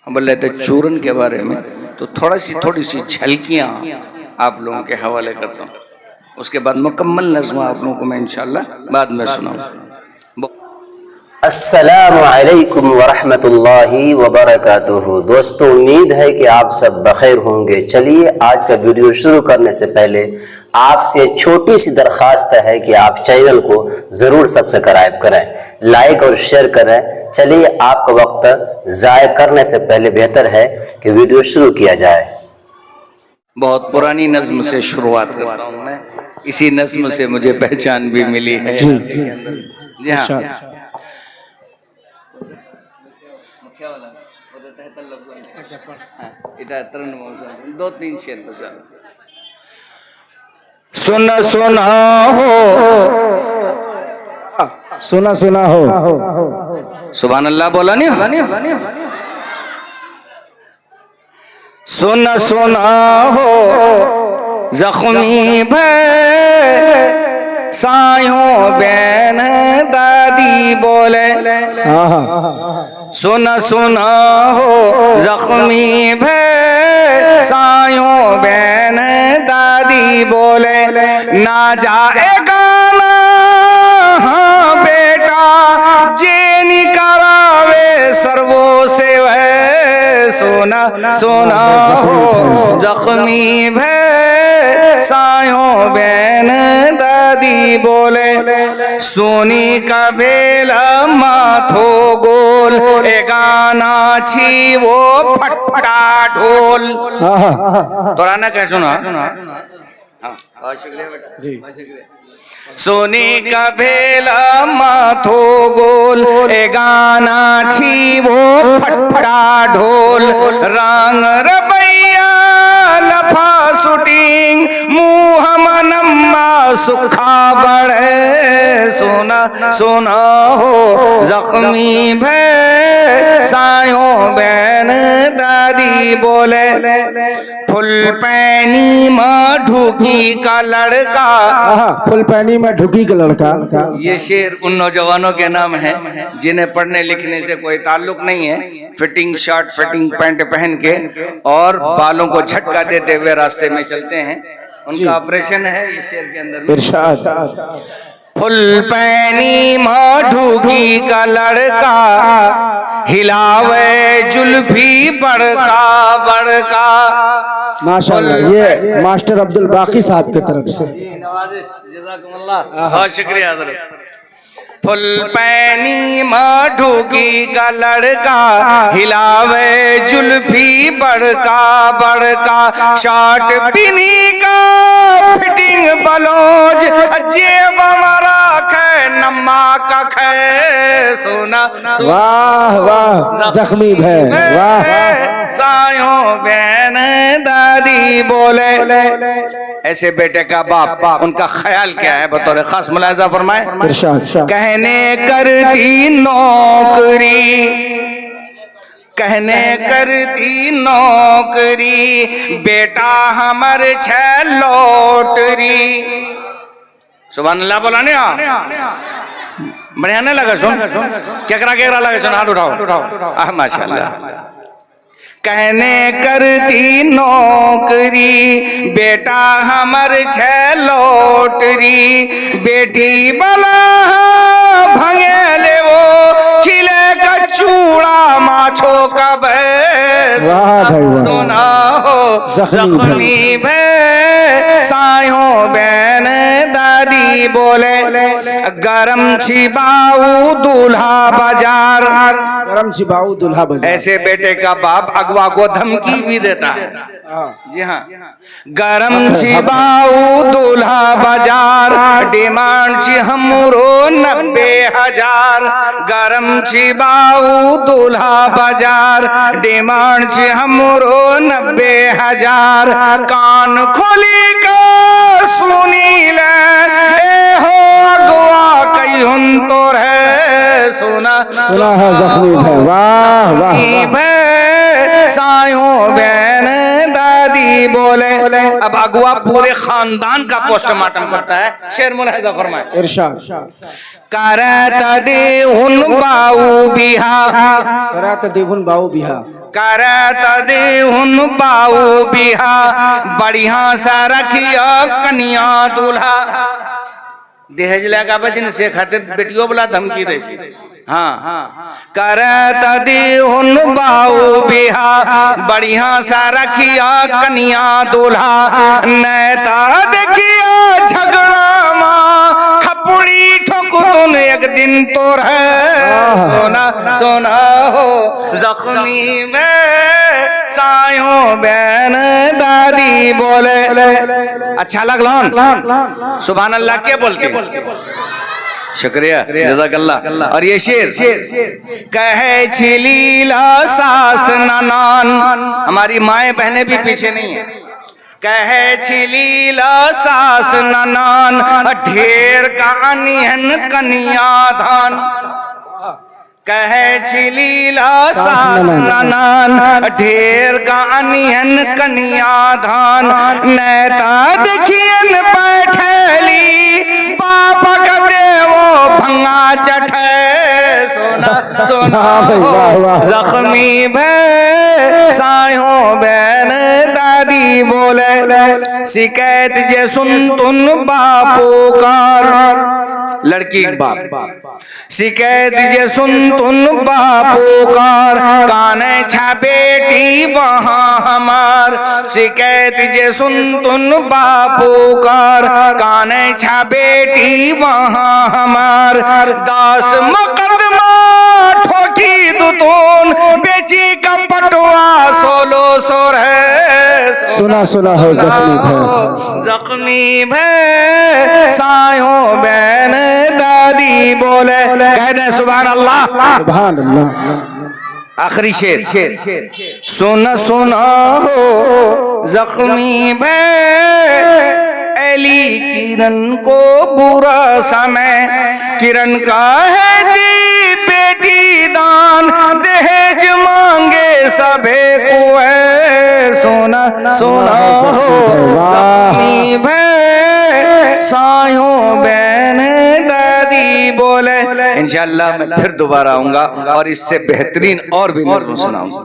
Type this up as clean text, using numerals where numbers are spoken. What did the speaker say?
हम बोल रहे थे चूरन के बारे में, तो थोड़ी सी झलकियाँ आप लोगों के हवाले करता हूँ, उसके बाद मुकम्मल नज़्म आप लोगों को मैं इंशाअल्लाह बाद में सुनाऊँ। अस्सलामु अलैकुम वरहमतुल्लाहि वबरकातुहू। दोस्तों, उम्मीद है कि आप सब बखैर होंगे। चलिए, आज का वीडियो शुरू करने से पहले आपसे छोटी सी दरख्वास्त है कि आप चैनल को ज़रूर सब्सक्राइब करें, लाइक और शेयर करें। चलिए, आपका वक्त ज़ाय करने से पहले बेहतर है कि वीडियो शुरू किया जाए। बहुत पुरानी नज़्म से शुरुआत करता हूँ मैं, इसी नज़्म से मुझे पहचान भी मिली है। जी हाँ, दो तीन शेर बसा। सुना सुना हो, सुना सुना हो, सुभान अल्लाह बोला नहीं। सुना सुना हो जख्मी भय सायों बैन दादी बोले। सुना सुना हो जख्मी भय सायों बैन दादी बोले। ना जाएगा ना हाँ बेटा जेनी करावे सर्वो से वह। सोना सोना हो जख्मी भय सायों बैन दादी बोले। सोनी का बेला माथो गोल ए गाना छी वो फट्टा ढोल। तोरा ना कह सुना सोनी का भेला माथो गोल ए गाना छी वो फट्टा ढोल। रंग रबैया लफा शूटिंग मुँह मनम्मा सुखा बढ़े। सोना सोना हो जख्मी भय सायों बैन दादी बोले। फुल पैनी माँ ढूकी का लड़का, फुल पैनी में ढुकी का लड़का। ये शेर उन नौजवानों के नाम है जिन्हें पढ़ने लिखने से कोई ताल्लुक नहीं है। फिटिंग शर्ट फिटिंग पैंट पहन के और बालों को झटका देते हुए रास्ते में चलते हैं, उनका ऑपरेशन है ये शेर के अंदर में। फुल पैनी माढूकी का लड़का हिलावे जुल्फी बड़का बड़का। माशाअल्लाह, ये मास्टर अब्दुल बाकी साहब की तरफ से। बहुत शुक्रिया हज़रत। फुल पैनी माढूकी का लड़का हिलावे जुल्फी बड़का बड़का। शॉर्ट पिनी का फिटिंग बलोज जेब मरा खे नम्मा का खे। सोना वाह वाह जख्मी भय, वाह सायों बहन दादी बोले। ऐसे बेटे का बाप उनका ख्याल क्या है बतौर खास मुलाहिजा फरमाए। कहने करती नौकरी, कहने करती नौकरी बेटा हमर छे लॉटरी। सुभान अल्लाह बोला नहीं बढ़िया नहीं लगा सुन। केकरा लगा सुन, हाथ उठाओ। माशाअल्लाह। कहने करती नौकरी बेटा हमर छे लॉटरी। बेटी बला भंगे ले वो खिले का चूड़ा माछो का भैंस। सोना हो जख्मी भय सायों बैन दादी बोले। गरम छिबाऊ दूल्हा बाजार, गरम छिबाऊ दूल्हा बाजार। ऐसे बेटे का बाप अगवा को धमकी भी देता है। जी हाँ, गरम छिबाऊ दूल्हा बाजार डिमांड छी हमरो 90,000। गरम छिबाऊ दूल्हा बाजार डिमांड छी हमरो 90,000। कान खोली का सुनी ले ए हो अगवा कई हुन तो है। सोना सुना है जख्मी भय, वाह वाह सायों बहन दादी बोले। अब अगुआ पूरे खानदान का पोस्टमार्टम करता है। शेर मुलाहिजा फरमाए। इरशाद। करत देहुन बाऊ बिहा, करत देहुन बाऊ बिहा। करत देहुन बाऊ बिहा बढ़िया सा रखिया कन्या दूल्हा। दहेज लगा बजन से खातिर बेटियों बोला धमकी दे। हाँ, करत देहुन बाऊ बिहा बढ़िया सा रखिया कन्या दूल्हा। नेता देखिया झगड़ा माँ खपुड़ी ठोक तुन एक दिन तो है सोना सोना हो जख्मी में सायों बहन दादी बोले। अच्छा लगला सुभान अल्लाह क्या बोलते शुक्रिया जज़ाकल्लाह। और ये शेर कहे छिलीला सास ननान, हमारी माएं बहनें भी पीछे नहीं है। कहे छिलीला सास ननान ढेर कहानी हन कन्या धान। कहे छिलीला सास ननान ढेर कहानी हन कन्या धान। नेता देखियन बैठेली पापा कदे वो भंगा चठे सोना सोना हो जख्मी भे सायों बहन दादी बोले। शिकायत जे सुन तुन बापू कार, लड़की बाप शिकायत जे सुन तुन बापू कार काने छा बेटी वहाँ हमार। शिकायत जे सुन तुन बापू कार काने छा बेटी वहाँ हमार। 10 मुकदमा ठोकी दुतून बेची का पटवा 16 सोर है। सुना सुना हो जख्मी भे सायों बहन दादी बोले। कह दे सुभान अल्लाह सुभान अल्लाह। आखिरी शेर सुन सुना हो जख्मी भे एली किरण को बुरा समय। किरण का है दी बेटी दान दहेज मांगे सभे को है सोना सोना हो जख्मी भे सायों बहन दादी बोले। इंशाअल्लाह मैं फिर दोबारा आऊंगा और इससे बेहतरीन और भी नज़्म सुनाऊंगा।